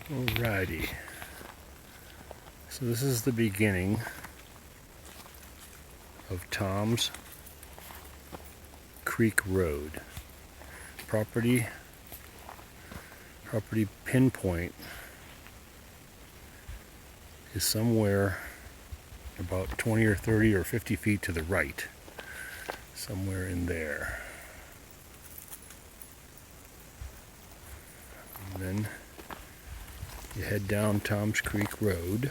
Alrighty. So this is the beginning of Tom's Creek Road. Property pinpoint is somewhere about 20 or 30 or 50 feet to the right. Somewhere in there. And then you head down Tom's Creek Road.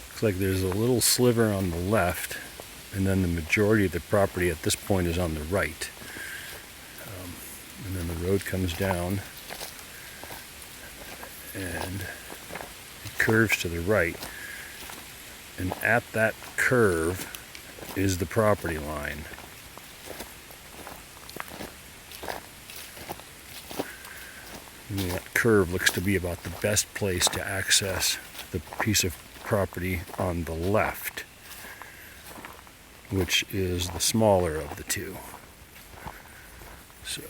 Looks like there's a little sliver on the left, and then the majority of the property at this point is on the right. And then the road comes down and it curves to the right. And at that curve is the property line. And that curve looks to be about the best place to access the piece of property on the left, which is the smaller of the two. So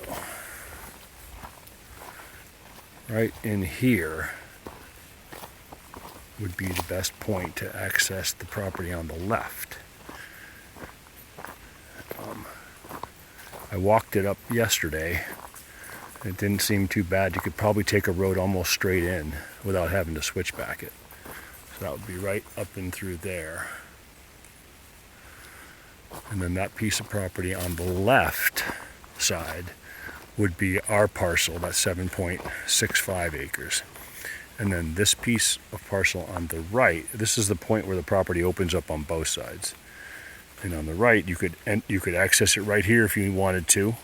right in here would be the best point to access the property on the left. I walked it up yesterday. It didn't seem too bad. You could probably take a road almost straight in without having to switch back it. So that would be right up and through there. And then that piece of property on the left side would be our parcel, that's 7.65 acres. And then this piece of parcel on the right, this is the point where the property opens up on both sides. And on the right, you could access it right here if you wanted to.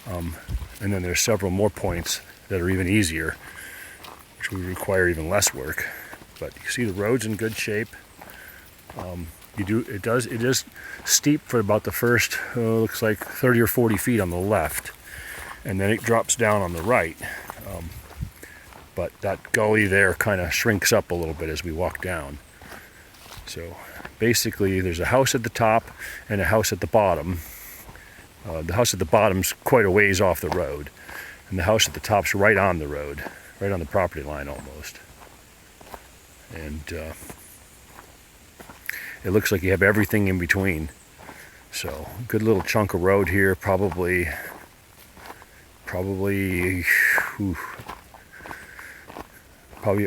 And then there's several more points that are even easier, which would require even less work. But you see the road's in good shape. It is steep for about the first, looks like 30 or 40 feet on the left, and then it drops down on the right. But that gully there kind of shrinks up a little bit as we walk down. So basically, there's a house at the top and a house at the bottom. The house at the bottom's quite a ways off the road, and the house at the top's right on the road, right on the property line almost. And it looks like you have everything in between. So good little chunk of road here, probably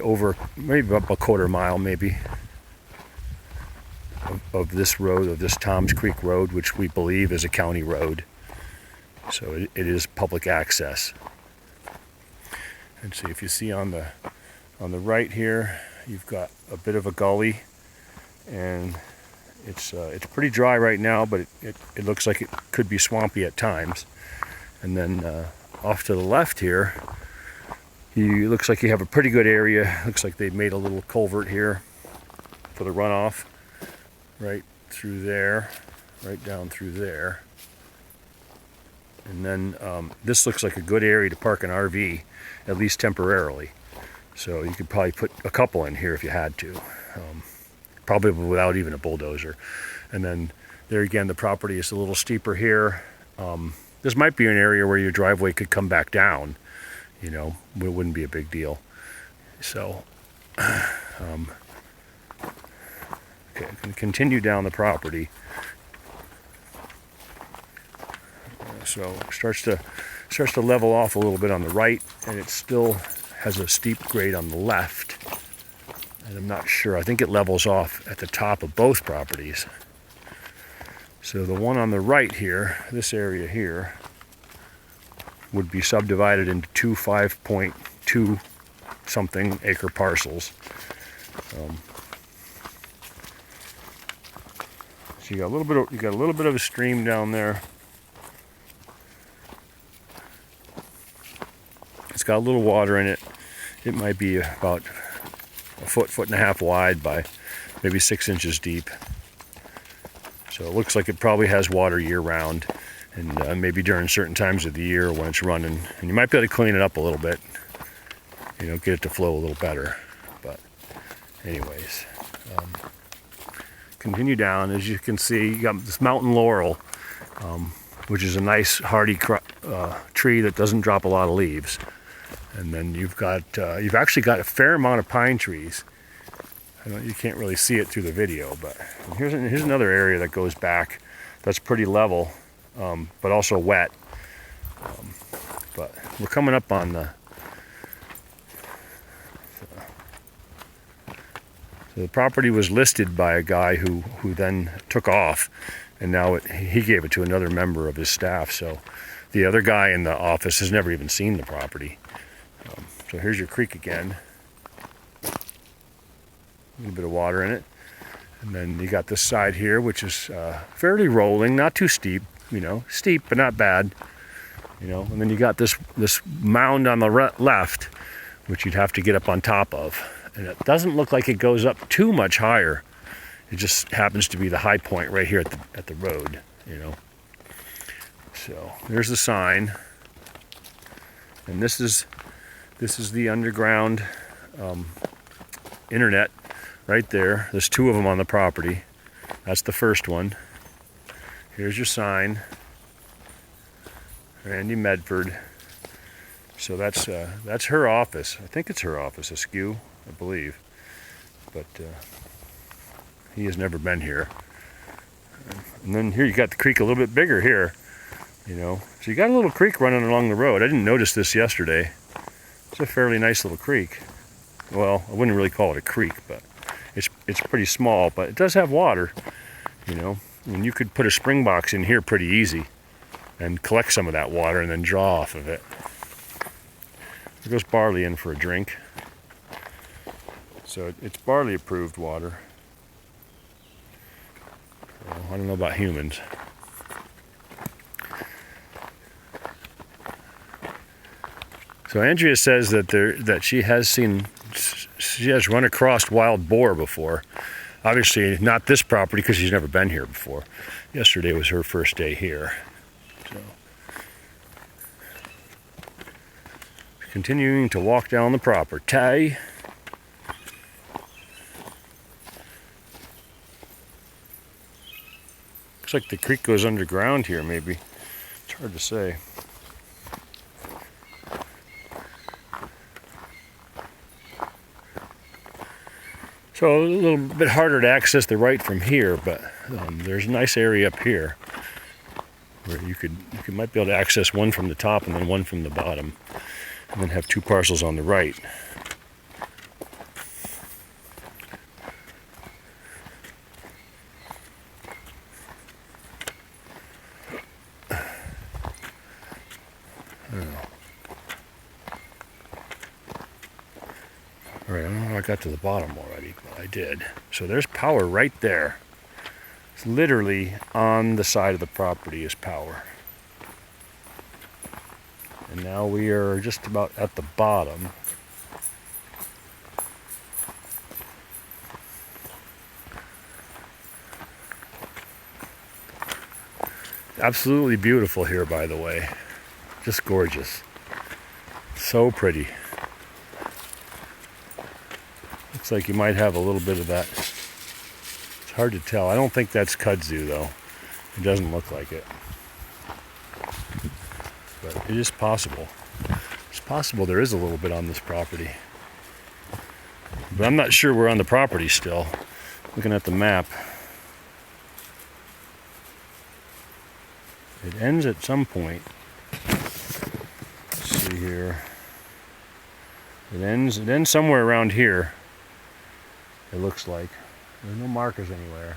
over maybe about a quarter mile maybe of this road, of this Tom's Creek Road, which we believe is a county road. So it is public access. And so if you see on the right here, you've got a bit of a gully, and it's pretty dry right now, but it looks like it could be swampy at times. And then off to the left here, it looks like you have a pretty good area. Looks like they've made a little culvert here for the runoff, right through there, right down through there. And then this looks like a good area to park an RV, at least temporarily. So you could probably put a couple in here if you had to, probably without even a bulldozer. And then there again, the property is a little steeper here. This might be an area where your driveway could come back down, you know, it wouldn't be a big deal. So, okay, I'm going to continue down the property. So it starts to level off a little bit on the right, and it still has a steep grade on the left. And I'm not sure. I think it levels off at the top of both properties. So the one on the right here, this area here, would be subdivided into two 5.2 something acre parcels. So you got a little bit of a stream down there. It's got a little water in it. It might be about a foot and a half wide by maybe 6 inches deep. So it looks like it probably has water year round, and maybe during certain times of the year when it's running. And you might be able to clean it up a little bit, you know, get it to flow a little better. But anyways, continue down. As you can see, you got this mountain laurel, which is a nice hardy tree that doesn't drop a lot of leaves. And then you've actually got a fair amount of pine trees. You can't really see it through the video, but here's another area that goes back that's pretty level, but also wet. But we're coming up on so the property was listed by a guy who then took off, and now he gave it to another member of his staff. So the other guy in the office has never even seen the property. So here's your creek again. A little bit of water in it. And then you got this side here, which is fairly rolling, not too steep, you know, steep but not bad, you know. And then you got this mound on the left, which you'd have to get up on top of. And it doesn't look like it goes up too much higher. It just happens to be the high point right here at the road, you know. So there's the sign, and this is the underground internet. Right there. There's 2 of them on the property. That's the first one. Here's your sign. Randy Medford. So that's her office. I think it's her office, Askew, I believe. But he has never been here. And then here you got the creek a little bit bigger here, you know. So you got a little creek running along the road. I didn't notice this yesterday. It's a fairly nice little creek. Well, I wouldn't really call it a creek, but it's pretty small, but it does have water, you know. And you could put a spring box in here pretty easy and collect some of that water and then draw off of it. There goes Barley in for a drink. So it's Barley approved water. Well, I don't know about humans. So Andrea says that she has run across wild boar before. Obviously not this property because she's never been here before. Yesterday was her first day here. So continuing to walk down the property. Looks like the creek goes underground here maybe. It's hard to say. So a little bit harder to access the right from here, but there's a nice area up here where you might be able to access one from the top and then one from the bottom, and then have 2 parcels on the right. All right, I don't know how I got to the bottom already, but I did. So there's power right there. It's literally on the side of the property is power. And now we are just about at the bottom. Absolutely beautiful here, by the way. Just gorgeous. So pretty. Looks like you might have a little bit of that. It's hard to tell. I don't think that's kudzu though. It doesn't look like it. But it is possible. It's possible there is a little bit on this property. But I'm not sure we're on the property still. Looking at the map. It ends at some point. Let's see here. It ends somewhere around here. It looks like. There's no markers anywhere.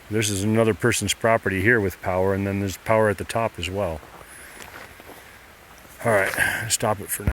This is another person's property here with power, and then there's power at the top as well. All right, stop it for now.